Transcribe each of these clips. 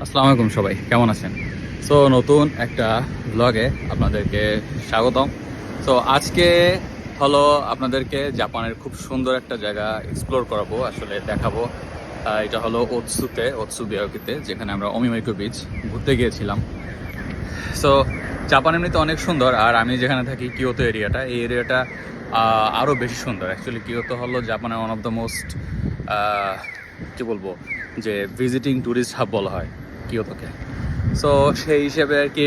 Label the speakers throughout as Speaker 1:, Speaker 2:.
Speaker 1: আসসালামু আলাইকুম সবাই, কেমন আছেন? সো নতুন একটা ব্লগে আপনাদেরকে স্বাগতম। সো আজকে হলো আপনাদেরকে জাপানের খুব সুন্দর একটা জায়গা এক্সপ্লোর করাবো, আসলে দেখাবো। এটা হলো ওৎসু বিয়াকিতে, যেখানে আমরা ওমিমাইকো বিচ ঘুরতে গিয়েছিলাম। সো জাপান এমনিতে অনেক সুন্দর, আর আমি যেখানে থাকি কিয়োতো এরিয়াটা, এই এরিয়াটা আরও বেশি সুন্দর। অ্যাকচুয়ালি কিয়োতো হলো জাপানের ওয়ান অফ দ্য মোস্ট কী বলবো, যে ভিজিটিং ট্যুরিস্ট হাব বলা হয় কিয়োতোকে। সো সেই হিসেবে আর কি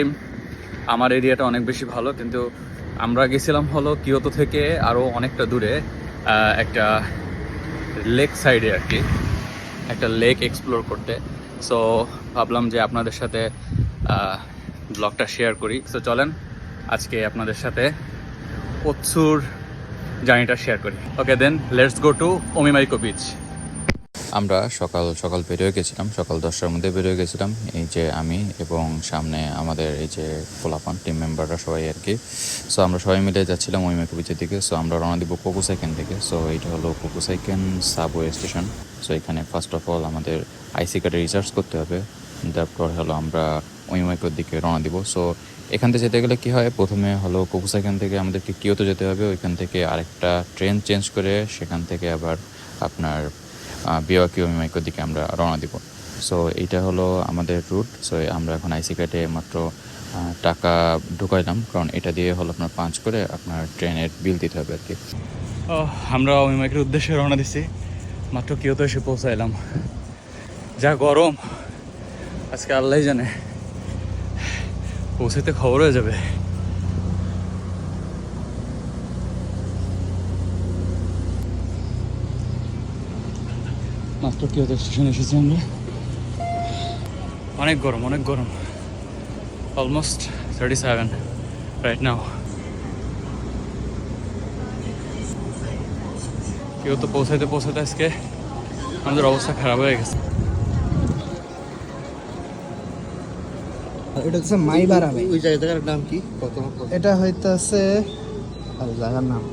Speaker 1: আমার এরিয়াটা অনেক বেশি ভালো, কিন্তু আমরা গেছিলাম হলো কিয়োতো থেকে আরও অনেকটা দূরে একটা লেক সাইডে আর কি, একটা লেক এক্সপ্লোর করতে। সো ভাবলাম যে আপনাদের সাথে ব্লগটা শেয়ার করি। সো চলেন আজকে আপনাদের সাথে ওৎসুর জার্নিটা শেয়ার করি। ওকে দেন, লেটস গো টু ওমিমাইকো বিচ। আমরা সকাল সকাল বেরিয়ে গেছিলাম, সকাল 10টার মধ্যে বেরিয়ে গেছিলাম। এই যে আমি এবং সামনে আমাদের এই যে পোলাপান টিম মেম্বাররা সবাই আর কি। সো আমরা সবাই মিলে যাচ্ছিলাম ওমিমাইকো বিচের দিকে। সো আমরা রওনা দিব কোকুসাইকেন থেকে। সো এইটা হলো কোকুসাইকেন সাবওয়ে স্টেশন। সো এখানে ফার্স্ট অফ অল আমাদের আইসি কার্ডে রিচার্জ করতে হবে, তারপর হলো আমরা ওমিমাইকোর দিকে রওনা দিব। সো এখান থেকে যেতে গেলে কী হয়, প্রথমে হলো কোকুসাইকেন থেকে আমাদেরকে কিয়োতো যেতে হবে, ওইখান থেকে আরেকটা ট্রেন চেঞ্জ করে সেখান থেকে আবার আপনার বিওয়াকি ওমিমাইকোর দিকে আমরা রওনা দিব। সো এইটা হলো আমাদের রুট। সো আমরা এখন আইসি কার্ডে মাত্র টাকা ঢুকাইলাম, কারণ এটা দিয়ে হলো আপনার পাঞ্চ করে আপনার ট্রেনের বিল দিতে হবে আর কি। আমরা ওমিমাইকোর উদ্দেশ্যে রওনা দিছি, মাত্র কিয়োতো এসে পৌঁছাইলাম। যা গরম আজকে, আল্লাহ জানে পৌঁছাতে খবর হয়ে যাবে। মাত্র কিয়োতো স্টেশন এসেছি আমরা। অনেক গরম, অনেক গরম, অলমোস্ট 37 রাইট নাও। কিয়োতো পৌঁছাতে পৌঁছাতে আজকে আমাদের অবস্থা খারাপ হয়ে গেছে।
Speaker 2: এটা হচ্ছে মাইবারামে।
Speaker 3: ওই জায়গাটার নাম কি?
Speaker 2: এটা হইতেছে জায়গার নাম।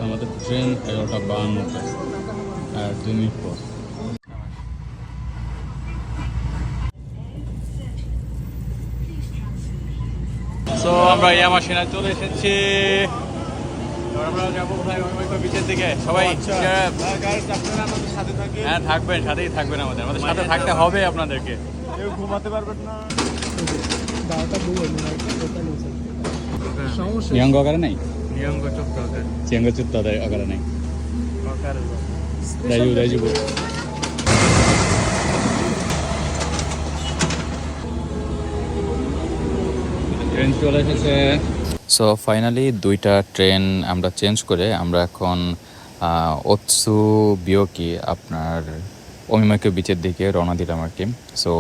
Speaker 1: আমাদের ট্রেন 11:52 আর 2 মিনিট পর। সো আমরা ইয়ামাশিনা চলে এসেছি। আমরা যাবো কোথায়? বিচের দিকে। সবাই হ্যাঁ থাকবেন, সাথেই থাকবেন, আমাদের সাথে থাকতে হবে আপনাদেরকে। কেউ ঘুমাতে পারবেন না। নিয়ঙ্গ আকারে নাই, চিয়ঙ্গ চুত্ত আকারে নাই। দাইজু ট্রেন চলে এসেছে। সো ফাইনালি দুইটা ট্রেন আমরা চেঞ্জ করে আমরা এখন ওৎসু বিয়োকি আপনার ওমিমাইকো বিচের দিকে রওনা দিলাম আর কি। সো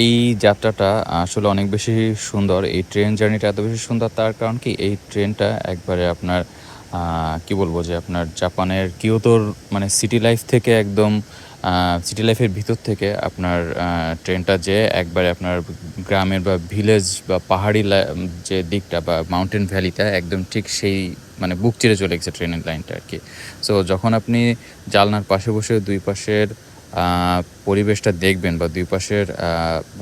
Speaker 1: এই যাত্রাটা আসলে অনেক বেশি সুন্দর। এই ট্রেন জার্নিটা এত বেশি সুন্দর তার কারণ কি, এই ট্রেনটা একবারে আপনার কি বলবো, যে আপনার জাপানের কিয়োতোর মানে সিটি লাইফ থেকে একদম সিটি লাইফের ভিতর থেকে আপনার ট্রেনটা যে একবারে আপনার গ্রামের বা ভিলেজ বা পাহাড়ি যে দিকটা বা মাউন্টেন ভ্যালিটা একদম ঠিক সেই মানে বুক চিরে চলে গেছে ট্রেনের লাইনটা আর কি। সো যখন আপনি জানলার পাশে বসে দুই পাশের পরিবেশটা দেখবেন বা দুই পাশের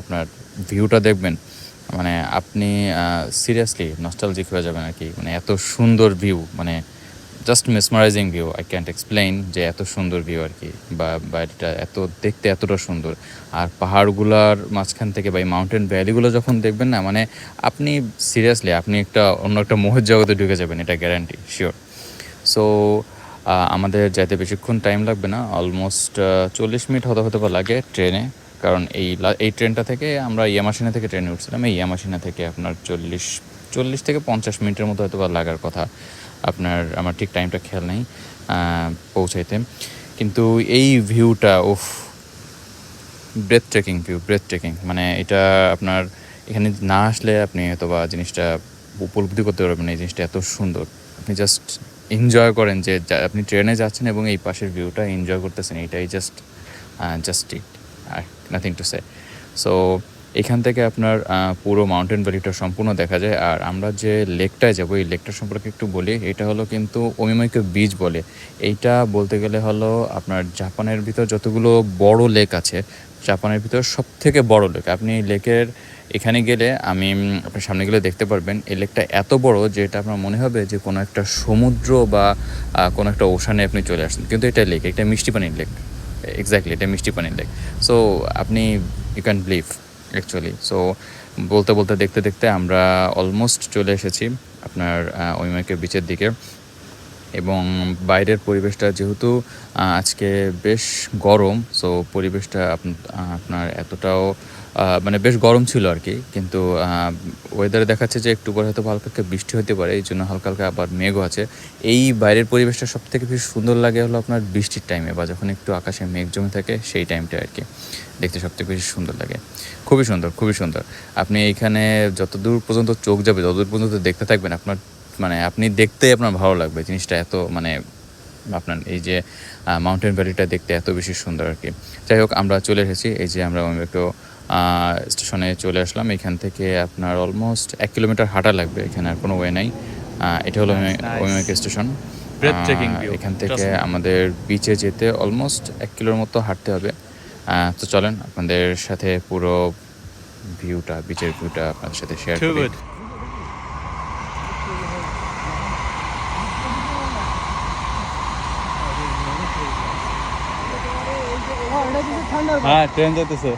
Speaker 1: আপনার ভিউটা দেখবেন, মানে আপনি সিরিয়াসলি নস্টালজিক হয়ে যাবেন আর কি। মানে এত সুন্দর ভিউ, মানে just mesmerising view, I can't explain যে এত সুন্দর ভিউ আর কি। বা এটা এত দেখতে এতটা সুন্দর। আর পাহাড়গুলোর মাঝখান থেকে বা এই মাউন্টেন ভ্যালিগুলো যখন দেখবেন না, মানে আপনি সিরিয়াসলি আপনি অন্য একটা মোহের জগতে ঢুকে যাবেন, এটা গ্যারান্টি শিওর। সো আমাদের যাইতে বেশিক্ষণ টাইম লাগবে না, অলমোস্ট 40 মিনিট হতে লাগে ট্রেনে। কারণ এই ট্রেনটা থেকে আমরা ইয়ামাশিনা থেকে ট্রেনে উঠছিলাম। এই ইয়ামাশিনা থেকে আপনার 40 থেকে 50 মিনিটের মতো হয়তো বা লাগার কথা আপনার। আমার ঠিক টাইমটা খেয়াল নেই পৌঁছাইতে। কিন্তু এই ভিউটা ব্রেথ ট্রেকিং, মানে এটা আপনার এখানে না আসলে আপনি হয়তো বা জিনিসটা উপলব্ধি করতে পারবেন। এই জিনিসটা এত সুন্দর, আপনি জাস্ট এনজয় করেন যে আপনি ট্রেনে যাচ্ছেন এবং এই পাশের ভিউটা এনজয় করতেছেন। এইটাই জাস্ট ইট, আর নাথিং টু সে। সো এখান থেকে আপনার পুরো মাউন্টেন ভ্যালিটা সম্পূর্ণ দেখা যায়। আর আমরা যে লেকটায় যাবো এই লেকটা সম্পর্কে একটু বলি। এটা হলো কিন্তু ওমিমাইকো বিচ বলে। এইটা বলতে গেলে হলো আপনার জাপানের ভিতর যতগুলো বড় লেক আছে, জাপানের ভিতর সবথেকে বড় লেক। আপনি লেকের এখানে গেলে আপনার সামনে গেলে দেখতে পারবেন এই লেকটা এত বড় যে এটা আপনার মনে হবে যে কোনো একটা সমুদ্র বা কোনো একটা ওশানে আপনি চলে আসছেন, কিন্তু এটা লেক, এটা মিষ্টি পানির লেক। এক্স্যাক্টলি এটা মিষ্টি পানির লেক। সো আপনি you can believe actually. So বলতে বলতে দেখতে দেখতে আমরা অলমোস্ট চলে এসেছি আপনার ওইমাইকে বিচের দিকে। এবং বাইরের পরিবেশটা যেহেতু আজকে বেশ গরম, সো পরিবেশটা আপনার এতটাও মানে বেশ গরম ছিল আর কি। কিন্তু ওয়েদারে দেখাচ্ছে যে একটু পরে হয়তো হালকা হালকা বৃষ্টি হতে পারে, এই জন্য হালকা হালকা আবার মেঘও আছে। এই বাইরের পরিবেশটা সবথেকে বেশ সুন্দর লাগে হলো আপনার বৃষ্টির টাইমে বা যখন একটু আকাশে মেঘ জমে থাকে সেই টাইমটা আর কি দেখতে সবথেকে বেশি সুন্দর লাগে। খুবই সুন্দর, খুবই সুন্দর। আপনি এইখানে যতদূর পর্যন্ত চোখ যাবে ততদূর পর্যন্ত দেখতে থাকবেন, আপনার মানে আপনি দেখতেই আপনার ভালো লাগবে জিনিসটা। এত মানে আপনার এই যে মাউন্টেন ভ্যালিটা দেখতে এত বেশি সুন্দর আর কি। যাই হোক, আমরা চলে এসেছি, এই যে আমরা একটু স্টেশনে চলে আসলাম। এখান থেকে আপনার অলমোস্ট 1 কিলোমিটার হাঁটা লাগবে, এখানে আর কোনো ওয়ে নাই। এটা হলো ওমিমাইকো স্টেশন। এখান থেকে আমাদের বিচে যেতে অলমোস্ট 1 কিলোর মতো হাঁটতে হবে। তো চলেন আপনাদের সাথে পুরো ভিউটা, বিচের ভিউটা আপনাদের সাথে শেয়ার করি। হ্যাঁ, ট্রেন যাইতেছে।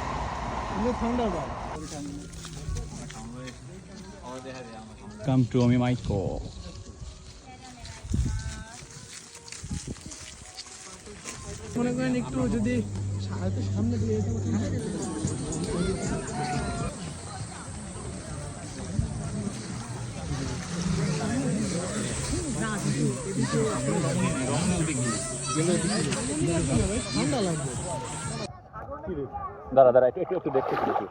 Speaker 1: কাম টু ওমিমাইকো।
Speaker 2: মনে করেন একটু যদি সামনে দিয়ে
Speaker 1: দাঁড়া দাঁড়া, একটু একটু দেখতেছি দেখি।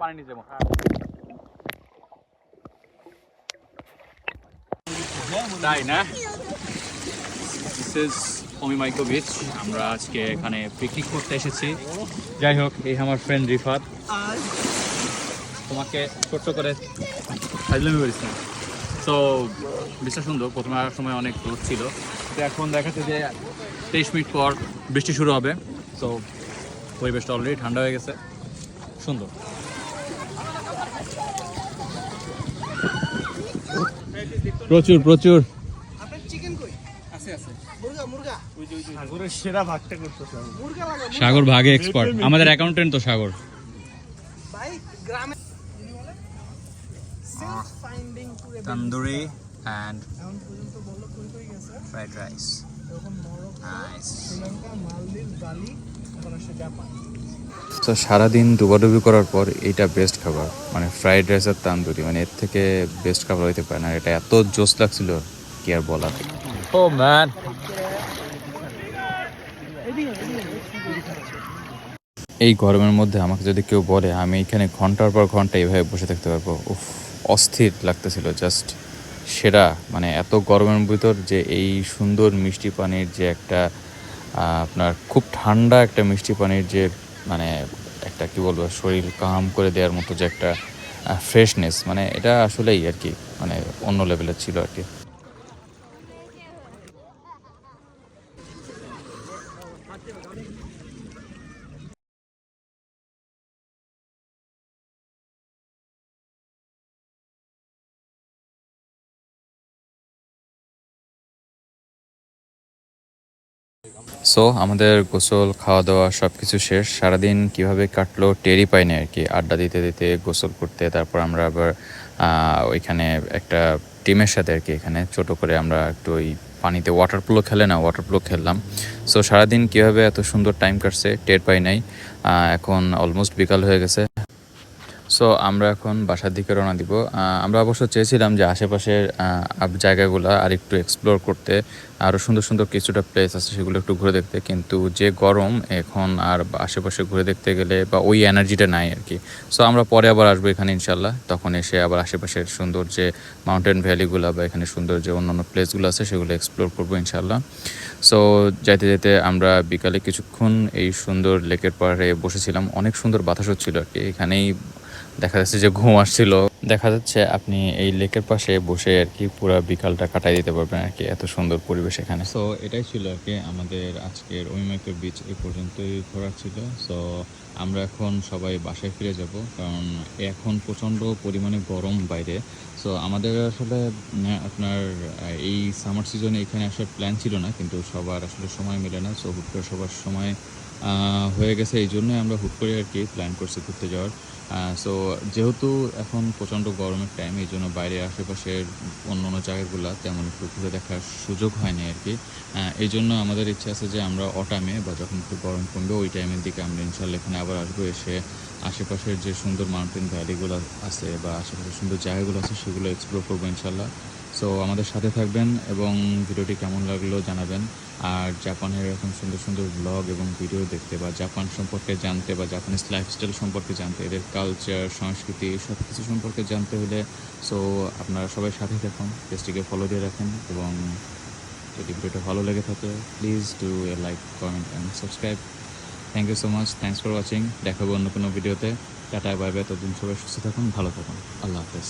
Speaker 1: পানি নিচে তাই না? দিস ইজ ওমিমাইকো বিচ। আমরা আজকে এখানে পিকনিক করতে এসেছি। যাই হোক, এই আমার ফ্রেন্ড রিফাত, তোমাকে ছোট্ট করে ফাজলামি করিস না। সো বিচটা সুন্দর। প্রথমে আসার সময় অনেক রোদ ছিল, তো এখন দেখাচ্ছে যে 23 মিনিট পর বৃষ্টি শুরু হবে। সো পরিবেশটা অলরেডি ঠান্ডা হয়ে গেছে, সুন্দর। প্রচুর প্রচুর সাগর ভাগে এক্সপার্ট, আমাদের অ্যাকাউন্টেন্ট তো সাগর। Tandoori and fried rice. Nice. তো সারাদিন ডুবাডুবি করার পর এইটা বেস্ট খাবার, মানে ফ্রাইড রাইস আর তান্দুরি, মানে এর থেকে বেস্ট খাবার হইতে পারে না। এটা এত জোস লাগছিল কি আর বলার। ও ম্যান, এই গরমের মধ্যে আমাকে যদি কেউ বলে আমি এখানে ঘন্টার পর ঘন্টা এইভাবে বসে থাকতে পারবো, উফ, অস্থির লাগতেছিল জাস্ট। সেরা মানে এত গরমের ভিতর যে এই সুন্দর মিষ্টি পানির যে একটা আপনার খুব ঠান্ডা একটা মিষ্টি পানির যে মানে একটা কি বলবো শরীর কাম করে দেওয়ার মতো যে একটা ফ্রেশনেস, মানে এটা আসলেই আর কি মানে অন্য লেভেলের ছিল আর কি। সো আমাদের গোসল, খাওয়া দাওয়া সব কিছু শেষ। সারাদিন কিভাবে কাটলো টেরই পাইনি আর কি, আড্ডা দিতে দিতে, গোসল করতে। তারপর আমরা আবার ওইখানে একটা টিমের সাথে আর কি এখানে ছোট করে আমরা একটু ওই পানিতে ওয়াটার পোলো খেলে না, ওয়াটার পোলো খেললাম। সো সারাদিন কীভাবে এত সুন্দর টাইম কাটছে টের পাই নাই। এখন অলমোস্ট বিকাল হয়ে গেছে। সো সো আমরা এখন বাসার দিকে রওনা দিব। আমরা অবশ্য চেয়েছিলাম যে আশেপাশের জায়গাগুলো আর একটু এক্সপ্লোর করতে, আরও সুন্দর সুন্দর কিছুটা প্লেস আছে সেগুলো একটু ঘুরে দেখতে, কিন্তু যে গরম এখন আর আশেপাশে ঘুরে দেখতে গেলে বা ওই এনার্জিটা নাই আর কি। সো আমরা পরে আবার আসবো এখানে ইনশাল্লাহ, তখন এসে আবার আশেপাশের সুন্দর যে মাউন্টেন ভ্যালিগুলো বা এখানে সুন্দর যে অন্যান্য প্লেসগুলো আছে সেগুলো এক্সপ্লোর করবো ইনশাল্লাহ। সো যাইতে যেতে আমরা বিকালে কিছুক্ষণ এই সুন্দর লেকের পাড়ে বসেছিলাম, অনেক সুন্দর বাতাস হচ্ছিল আর কি। এখানেই দেখা যাচ্ছে যে ঘুম আসছিল, দেখা যাচ্ছে আপনি এই লেকের পাশে বসে আর কি পুরো বিকালটা কাটাই দিতে পারবেন আর কি, এত সুন্দর পরিবেশ এখানে। সো এটাই ছিল আর কি আমাদের আজকের ওইমাইকর বিচ, এই পর্যন্তই ঘোরা ছিল। সো আমরা এখন সবাই বাসায় ফিরে যাব, কারণ এখন প্রচণ্ড পরিমাণে গরম বাইরে। সো আমাদের আসলে আপনার এই সামার সিজনে এখানে আসার প্ল্যান ছিল না, কিন্তু সবার আসলে সময় মেলে না। সো হুট করে সবার সময় হয়ে গেছে, এই জন্যই আমরা হুট করে আর কি প্ল্যান করছি ঘুরতে যাওয়ার। সো যেহেতু এখন প্রচণ্ড গরমের টাইম, এই জন্য বাইরে আশেপাশের অন্য অন্য জায়গাগুলো তেমন একটু ঘুরে দেখার সুযোগ হয়নি আর কি। এই জন্য আমাদের ইচ্ছা আছে যে আমরা অটামে বা যখন একটু গরম কমবে ওই টাইমের দিকে আমরা ইনশাল্লাহ এখানে আবার আসবো, এসে আশেপাশের যে সুন্দর মাউন্টেন ভ্যালিগুলো আছে বা আশেপাশের সুন্দর জায়গাগুলো আছে সেগুলো এক্সপ্লোর করবো ইনশাল্লাহ। সো আমাদের সাথে থাকবেন এবং ভিডিওটি কেমন লাগলো জানাবেন। আর জাপানের এরকম সুন্দর সুন্দর ব্লগ এবং ভিডিও দেখতে বা জাপান সম্পর্কে জানতে বা জাপানিজ লাইফস্টাইল সম্পর্কে জানতে, এদের কালচার, সংস্কৃতি সব কিছু সম্পর্কে জানতে হলে সো আপনারা সবাই সাথে থাকুন, পেজটিকে ফলো দিয়ে রাখেন, এবং যদি ভিডিওটা ভালো লেগে থাকে please do a like, comment and subscribe. Thank you so much, thanks for watching. দেখাবো অন্য কোনো ভিডিওতে। টাটা, বাই বাই, ততদিন সবাই সুস্থ থাকুন, ভালো থাকুন, আল্লাহ হাফেজ।